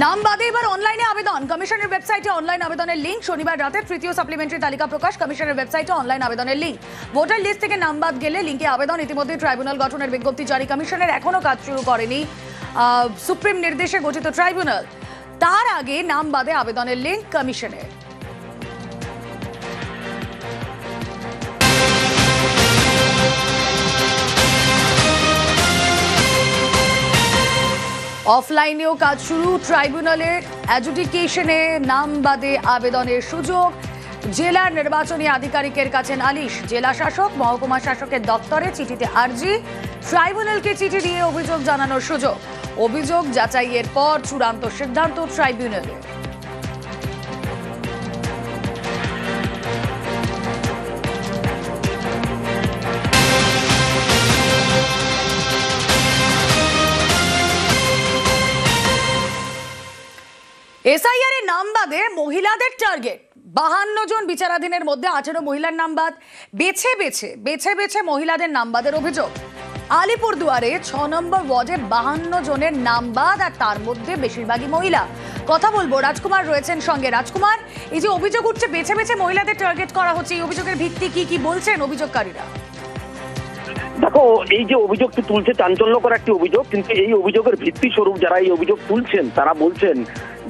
নাম বাদে এবার অনলাইনে আবেদন। কমিশনের ওয়েবসাইটে অনলাইন আবেদনের লিঙ্ক। শনিবার রাতে তৃতীয় সাপ্লিমেন্টারি তালিকা প্রকাশ। কমিশনের ওয়েবসাইটে অনলাইন আবেদনের লিঙ্ক। ভোটার লিস্ট থেকে নাম বাদ গেলে লিঙ্কে আবেদন। ইতিমধ্যে ট্রাইব্যুনাল গঠনের বিজ্ঞপ্তি জারি। কমিশনের এখনো কাজ শুরু করেনি সুপ্রিম নির্দেশে গঠিত ট্রাইব্যুনাল। তার আগে নাম বাদে আবেদনের লিঙ্ক কমিশনের। অফলাইনেও কাজ শুরু। ট্রাইব্যুনালের অ্যাডজুডিকেশনে নাম বাদে আবেদনের সুযোগ। জেলার নির্বাচনী আধিকারিকের কাছে নালিশ। জেলা শাসক মহকুমা শাসকের দপ্তরে চিঠিতে আর্জি। ট্রাইব্যুনালকে চিঠি দিয়ে অভিযোগ জানানোর সুযোগ। অভিযোগ যাচাইয়ের পর চূড়ান্ত সিদ্ধান্ত ট্রাইব্যুনালের। এসআইআর এর নাম বাদে মহিলাদের টার্গেট। 52 জন বিচারাধীনের মধ্যে 18 মহিলার নাম বাদ। বেছে বেছে মহিলাদের নাম বাদের অভিযোগ। আলিপুরদুয়ারে 6 নম্বর ওয়ার্ডে 52 জনের নাম বাদ, আর তার মধ্যে বেশিরভাগই মহিলা। কথা বলবো, রাজকুমার রয়েছেন সঙ্গে। রাজকুমার, এই যে অভিযোগ উঠছে বেছে মহিলাদের টার্গেট করা হচ্ছে, এই অভিযোগের ভিত্তি কি বলছেন অভিযোগকারীরা? দেখো, এই যে অভিযোগটি তুলছে চাঞ্চল্যকর একটি অভিযোগ, কিন্তু এই অভিযোগের ভিত্তি স্বরূপ যারা এই অভিযোগ তুলছেন তারা বলছেন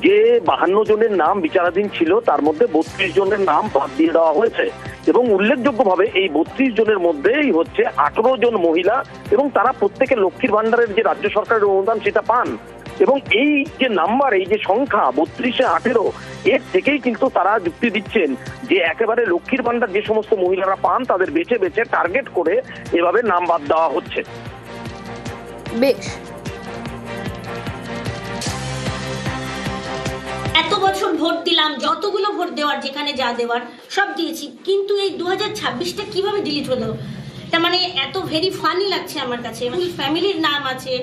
যে 52 জনের নাম বিচারাধীন ছিল, তার মধ্যে 32 জনের নাম বাদ দিয়ে দেওয়া হয়েছে। এবং উল্লেখযোগ্যভাবে এই 32 জনের মধ্যেই হচ্ছে 18 জন মহিলা, এবং তারা প্রত্যেকে লক্ষ্মীর ভান্ডারের যে রাজ্য সরকারের অনুদান সেটা পান। এবং এই যে নাম্বার, এই যে সংখ্যা 32-এ 18, এর থেকেই কিন্তু তারা যুক্তি দিচ্ছেন যে একেবারে লক্ষ্মীর ভান্ডার যে সমস্ত মহিলারা পান তাদের বেছে টার্গেট করে এভাবে নাম বাদ দেওয়া হচ্ছে। বেশ, এত বছর ভোট দিলাম, যতগুলো ভোট দেওয়ার যেখানে যা দেওয়ার সব দিয়েছি, কিন্তু এই 2026টা কিভাবে ডিলিট হলো? তার মানে এত ভেরি ফানি লাগছে আমার কাছে। ফ্যামিলির নাম আছে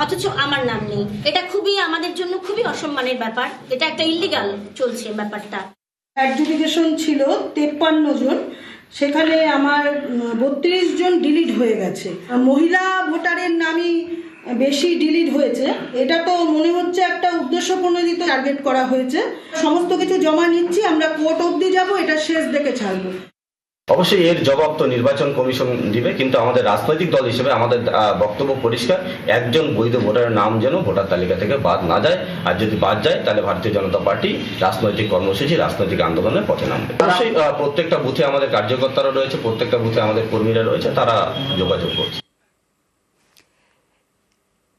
অথচ আমার নাম নেই। এটা খুবই আমাদের জন্য খুবই অসম্মানের ব্যাপার। এটা একটা ইলিগাল চলছে ব্যাপারটা। অ্যাডজুডিকেশন ছিল 53 জন, সেখানে আমার 32 জন ডিলিট হয়ে গেছে। মহিলা ভোটারের নামই বেশি ডিলিট হয়েছে। এটা তো মনে হচ্ছে একটা উদ্দেশ্যপ্রণোদিত টার্গেট করা হয়েছে। সমস্ত কিছু জমা নিচ্ছি, আমরা কোর্ট অবধি যাব, এটা শেষ দেখে ছাড়বো। অবশ্যই এর জবাব তো নির্বাচন কমিশন দিবে, কিন্তু আমাদের রাজনৈতিক দল হিসেবে আমাদের বক্তব্য পরিষ্কার, একজন বৈধ ভোটারের নাম যেন ভোটার তালিকা থেকে বাদ না যায়। আর যদি বাদ যায় তাহলে ভারতীয় জনতা পার্টি রাজনৈতিক কর্মসূচি, রাজনৈতিক আন্দোলনের পথে নামবে। অবশ্যই প্রত্যেকটা বুথে আমাদের কার্যকর্তারা রয়েছে, প্রত্যেকটা বুথে আমাদের কর্মীরা রয়েছে, তারা যোগাযোগ করছে।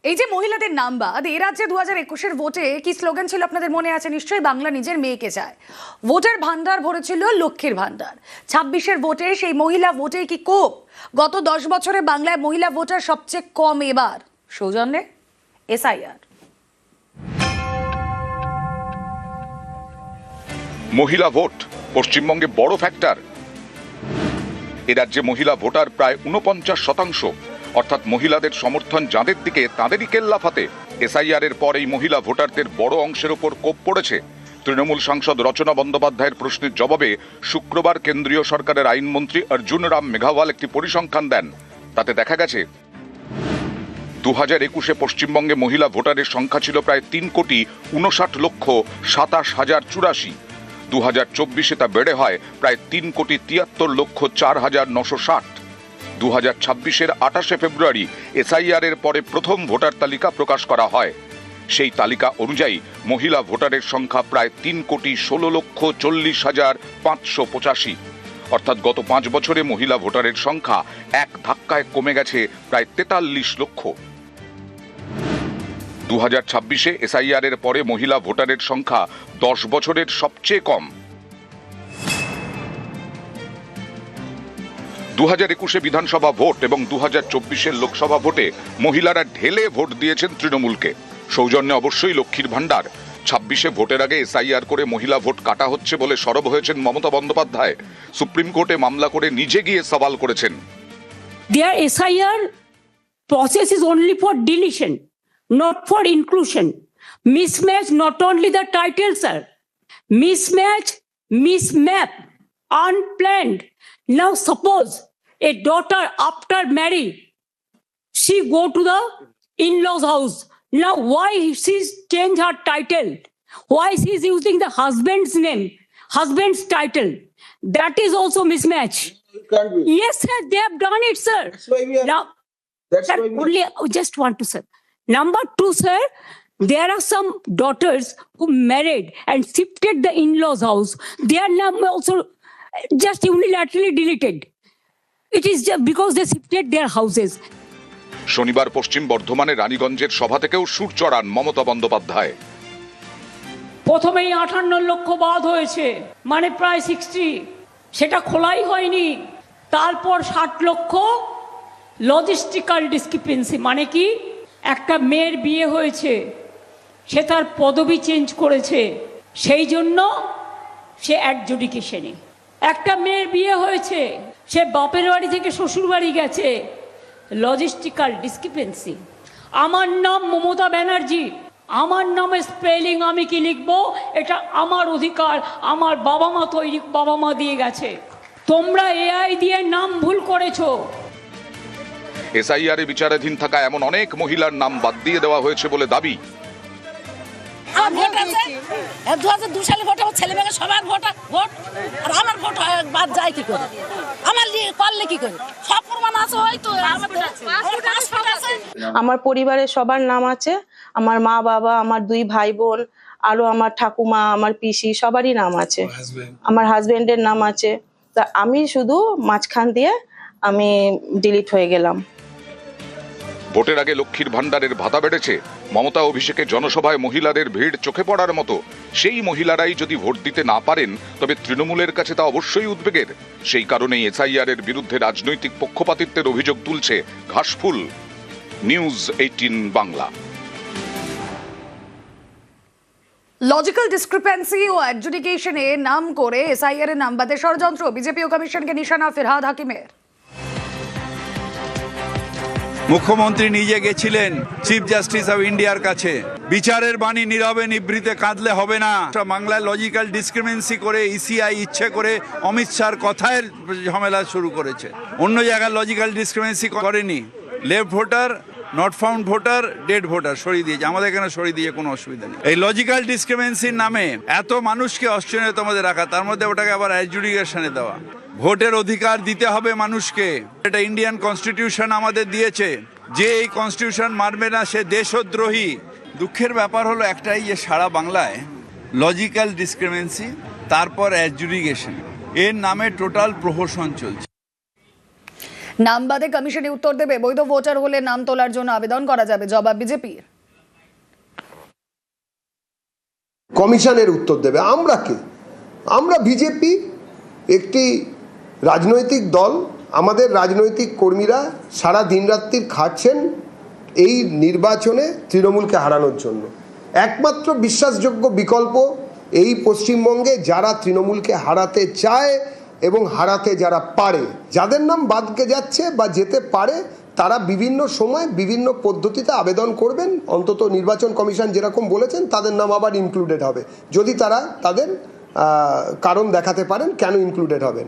এই যে মহিলাদের নাম বাদ, এ রাজ্যে 2021-এর ভোটে কি স্লোগান ছিল আপনাদের মনে আছে নিশ্চয়ই? বাংলা নিজের মেয়েকে চায়। ভোটের ভান্ডার ভরেছিল লক্ষ্মীর ভান্ডার। 26-এর ভোটে সেই মহিলা ভোটে কি কোপ? গত 10 বছরে বাংলায় মহিলা ভোটার সবচেয়ে কম। এবার সৌজন্যে এসআইআর। মহিলা ভোট পশ্চিমবঙ্গে বড় ফ্যাক্টর। এ রাজ্যে মহিলা ভোটার প্রায় 49%, অর্থাৎ মহিলাদের সমর্থন যাদের দিকে তাদেরই কেল্লাফাতে। এসআইআর এর পর এই মহিলা ভোটারদের বড় অংশের ওপর কোপ পড়েছে। তৃণমূল সাংসদ রচনা বন্দ্যোপাধ্যায়ের প্রশ্নের জবাবে শুক্রবার কেন্দ্রীয় সরকারের আইনমন্ত্রী অর্জুন রাম মেঘাওয়াল একটি পরিসংখ্যান দেন। তাতে দেখা গেছে 2021-এ পশ্চিমবঙ্গে মহিলা ভোটারের সংখ্যা ছিল প্রায় 3,59,27,084। 2024-এ তা বেড়ে হয় প্রায় 3,73,04,960। 2026-এর 28শে ফেব্রুয়ারি এসআইআর এর পরে প্রথম ভোটার তালিকা প্রকাশ করা হয়। সেই তালিকা অনুযায়ী মহিলা ভোটারের সংখ্যা প্রায় 3,16,40,585। অর্থাৎ গত 5 বছরে মহিলা ভোটারের সংখ্যা এক ধাক্কায় কমে গেছে প্রায় 43 লক্ষ। 2026-এ এসআইআর এর পরে মহিলা ভোটারের সংখ্যা 10 বছরের সবচেয়ে কম। 2021-এ বিধানসভা ভোট এবং 2024-এর লোকসভা ভোটে মহিলারা ঢেলে ভোট দিয়েছেন তৃণমূলকে। সৌজন্যে অবশ্যই লক্ষ্মীর ভান্ডার। 26-এ ভোটের আগে এসআইআর করে মহিলা ভোট কাটা হচ্ছে বলে সরব হয়েছেন মমতা বন্দ্যোপাধ্যায়। সুপ্রিম কোর্টে মামলা করে নিজে গিয়ে সওয়াল করেছেন। Their SIR process is only for deletion, not for inclusion. Mismatch not only the title, sir. Mismatch, mismap, unplanned. Now suppose a daughter after marriage, she go to the in-laws house, Now, why she's changed her title? Why she's using the husband's name, husband's title? That is also mismatch. It can't be. Yes, sir, they have done it, sir. That's why we are. Now, That's sir, why we. only just want to say. Number two, sir, there are some daughters who married and shifted the in-laws' house. Their name also just unilaterally deleted. It is just because they shifted their houses. শনিবার পশ্চিম বর্ধমানের রানীগঞ্জের সভা থেকেও সুর চড়ান মমতা বন্দ্যোপাধ্যায়। প্রথমেই 58 লক্ষ বাদ হয়েছে, মানে প্রায় 60, সেটা খোলাই হয়নি। তারপর 60 লক্ষ লজিস্টিক্যাল ডিসক্রিপেন্সি, মানে কি একটা মেয়ের বিয়ে হয়েছে, সে তার পদবি চেঞ্জ করেছে, সেই জন্য সে অ্যাডজুডিকেশনে। একটা মেয়ের বিয়ে হয়েছে, সে বাপের বাড়ি থেকে শ্বশুর বাড়ি গেছে, লজিস্টিক্যাল ডিসক্রিপেন্সি। আমার নাম মমতা ব্যানার্জি, আমার নামে স্পেলিং আমি কি লিখবো এটা আমার অধিকার, আমার বাবা মা তৈরি, বাবা মা দিয়ে গেছে। তোমরা এআই দিয়ে নাম ভুল করেছো। এসআইআর বিচারাধীন থাকা এমন অনেক মহিলার নাম বাদ দিয়ে দেওয়া হয়েছে বলে দাবি। আমার ভোট আছে, 2002 সালে ভোট, আমার ছেলে মেয়ে সবার ভোট, আর আমার ভোট বাদ যায় কি করে? আমার করলে কি করে? সব প্রমাণ আছে, হয়তো পাসপোর্ট আছে। আমার পরিবারের সবার নাম আছে, আমার মা বাবা, আমার 2 ভাই বোন, আরো আমার ঠাকুমা, আমার পিসি, সবারই নাম আছে, আমার হাজবেন্ডের নাম আছে। তা আমি শুধু মাঝখান দিয়ে আমি ডিলিট হয়ে গেলাম। ভোটের আগে লক্ষ্মীর ভান্ডারের ভাতা বেড়েছে, মমতা অভিষেকে জনসভায় মহিলাদের ভিড় চোখে পড়ার মতো। সেই মহিলারাই যদি ভোট দিতে না পারেন তবে তৃণমূলের কাছে তা অবশ্যই উদ্বেগের। সেই কারণেই এসআইআর এর বিরুদ্ধে রাজনৈতিক পক্ষপাতিত্বের অভিযোগ তুলছে ঘাসফুল। নিউজ 18 বাংলা। লজিক্যাল ডিসক্রিপেন্সি ও অ্যাডজুডিকেশনে নাম করে এসআইআর এর নাম বাদে ষড়যন্ত্র, বিজেপি ও কমিশনকে নিশানা ফিরহাদ হাকিমের। মুখ্যমন্ত্রী নিজে গেছিলেন চিফ জাস্টিস অফ ইন্ডিয়ার কাছে। বিচারের বাণী নীরবে নিভৃতে কাঁদলে হবে না। বাংলায় লজিক্যাল ডিসক্রিমিনেন্সি করে ইসিআই ইচ্ছে করে অমিত শাহর কথায় ঝামেলা শুরু করেছে। অন্য জায়গায় লজিক্যাল ডিসক্রিমিনেন্সি করেনি। Left voter, not found voter, dead voter সরিয়ে দিয়েছে। আমাদের এখানে সরিয়ে দিয়ে কোনো অসুবিধা নেই। এই লজিক্যাল ডিসক্রিমিনেন্সির নামে এত মানুষকে অনিশ্চয়তার মধ্যে রাখা, তার মধ্যে ওটাকে আবার অ্যাডজুডিকেশনে দেওয়া। ভোটের অধিকার দিতে হবে মানুষকে, এটা ইন্ডিয়ান কনস্টিটিউশন আমাদের দিয়েছে। যে এই কনস্টিটিউশন মানবে না সে দেশদ্রোহী। দুঃখের ব্যাপার হলো একটাই, যে সারা বাংলায় লজিক্যাল ডিসক্রিমিনেন্সি, তারপর অ্যাডজুডিকেশন, এর নামে টোটাল প্রহসন চলছে। নাম বাদে কমিশনে উত্তর দেবে, বৈধ ভোটার হলে নাম তোলার জন্য আবেদন করা যাবে, জবাব বিজেপির। কমিশনের উত্তর দেবে। আমরা কে? আমরা বিজেপি, একটি রাজনৈতিক দল। আমাদের রাজনৈতিক কর্মীরা সারা দিনরাত্রির খাটছেন এই নির্বাচনে তৃণমূলকে হারানোর জন্য। একমাত্র বিশ্বাসযোগ্য বিকল্প এই পশ্চিমবঙ্গে যারা তৃণমূলকে হারাতে চায় এবং হারাতে যারা পারে, যাদের নাম বাদকে যাচ্ছে বা যেতে পারে, তারা বিভিন্ন সময় বিভিন্ন পদ্ধতিতে আবেদন করবেন। অন্তত নির্বাচন কমিশন যেরকম বলেছেন তাদের নাম আবার ইনক্লুডেড হবে, যদি তারা তাদের কারণ দেখাতে পারেন কেন ইনক্লুডেড হবেন।